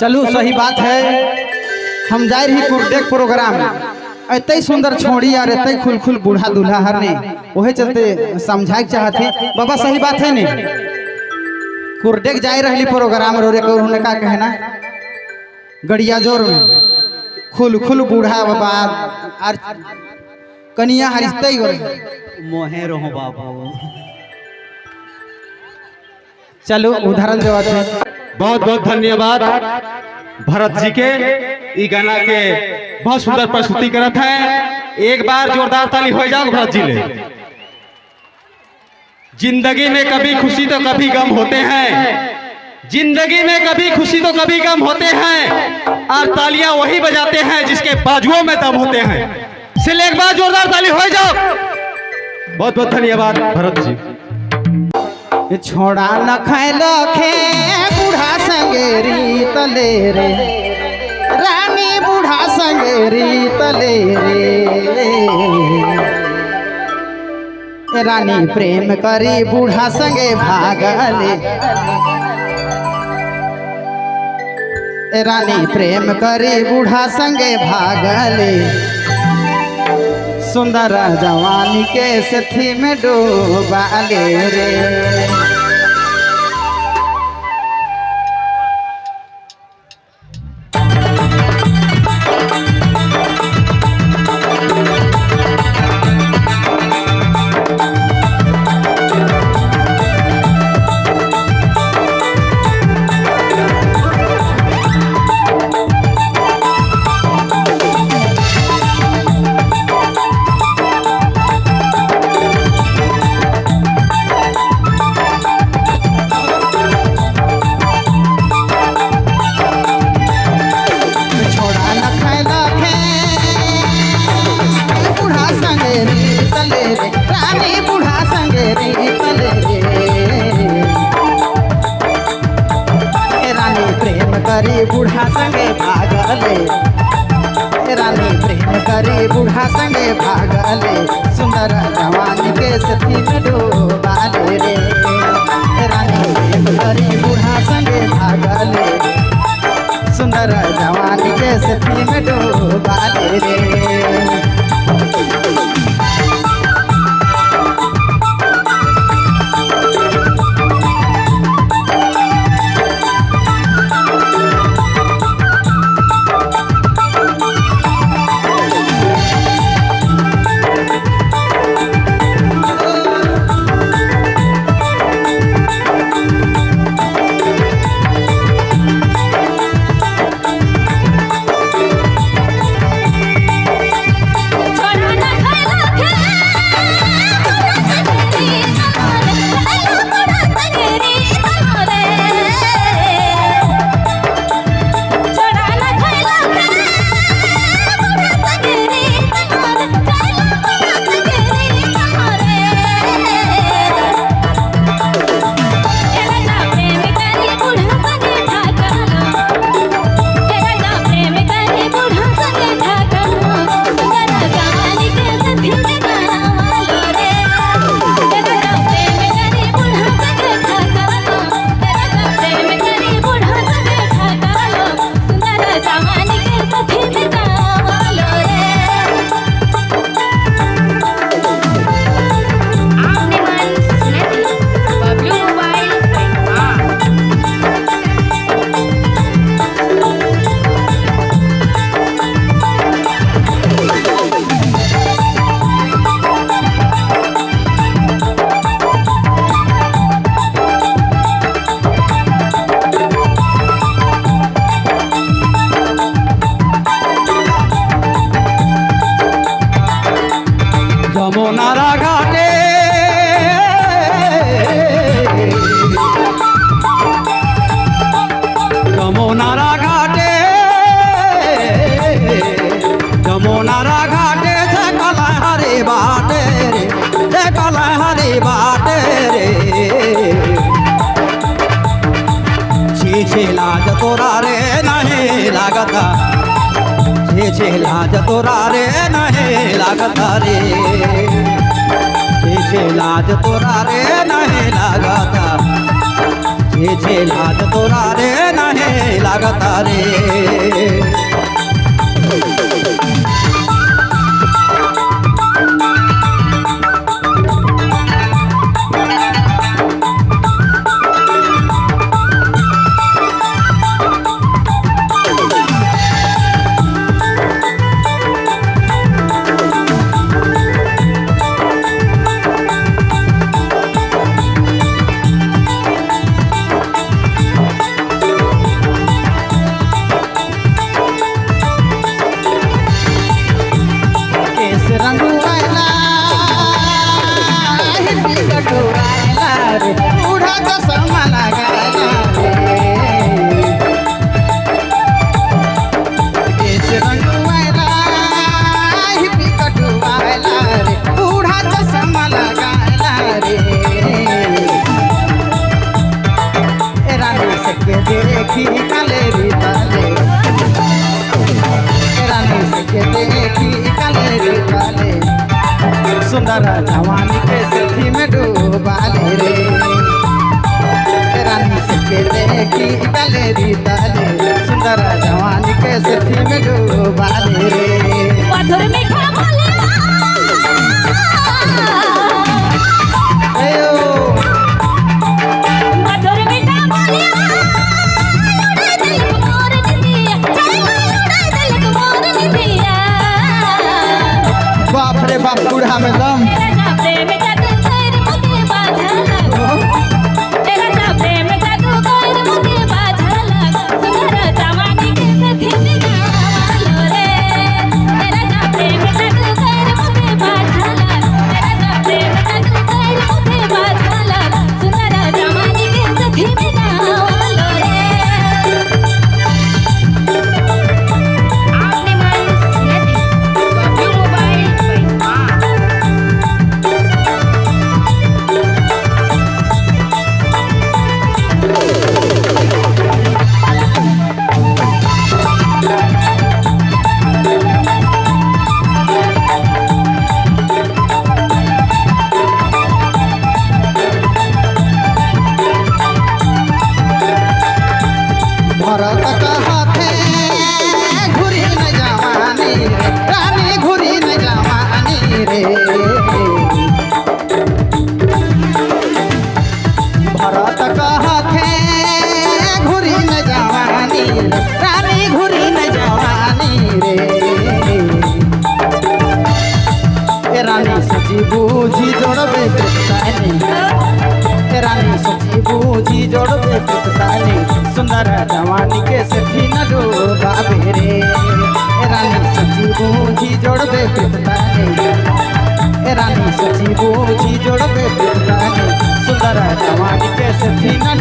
चलू सही बात है। हम जाए रही कुर्डेक प्रोग्राम एत सुंदर छोड़ी और एत खुल खुल बूढ़ा दूल्हा हर नहीं वही चलते समझाए चाहते बाबा सही बात है नहीं। कुर्डेक जाए रही प्रोग्राम रो उन्होंने का कहना गड़िया जोर में खुल खुल बूढ़ा बाबा और कनिया हरिश्ते मोहे रहो बाबू। चलो उदाहरण जवाब है। बहुत बहुत धन्यवाद भरत जी के ई गाना के बहुत सुंदर प्रस्तुति करत है। एक बार जोरदार ताली हो जाओ भरत जी ले। जिंदगी में कभी खुशी तो कभी गम होते हैं, जिंदगी में कभी खुशी तो कभी गम होते हैं और तालियां वही बजाते हैं जिसके बाजुओं में दम होते हैं। इसलिए एक बार जोरदार ताली हो जाओ। बहुत बहुत धन्यवाद भरत जी। छोड़ा न खैलो खे बूढ़ा संगेरी तले रे रानी बूढ़ा संगेरी तले रे रानी प्रेम करी बूढ़ा संगे भागले रानी प्रेम करी बूढ़ा संगे भागले सुंदर जवानी के सथी में डूबाले रे। बूढ़ा संगे भागले रानी प्रेम करी बूढ़ा संगे भागले सुंदर जवानी के सथी में डूबाले रे रानी प्रेम करी बूढ़ा संगे भागले सुंदर जवानी के सथी में डूबाले रे। जमुनारा घाटे जमुनारा घाटे जमुनारा घाटे कला हरे बाटे रे कला हरे बाटे रे छे लाज तोरा रे नहीं लागता छे लाज तोरा रे नहीं लागता रे छे लाज तोरा रे नहीं लागता छे लाज तोरा रे नहीं लागता रे। देखी कालेरी ताले रानी से देखी कालेरी ताले सुंदर जवानी के सेठी में डूबाले रे। रानी से देखी कालेरी ताले सुंदर जवानी के सेठी में डूबाले रे। मधुर मीठा बाप रे बाप बूढ़ा में दम बूझी जोड़बे कृतानी रानी सची बूझी जोड़बे कृतानी सुंदर जवानी के सेठी न डूबाबे रे। रानी सची बूझी जोड़बे कृतानी रानी सची बूझी जोड़बे कृतानी सुंदर जवानी के सेठी न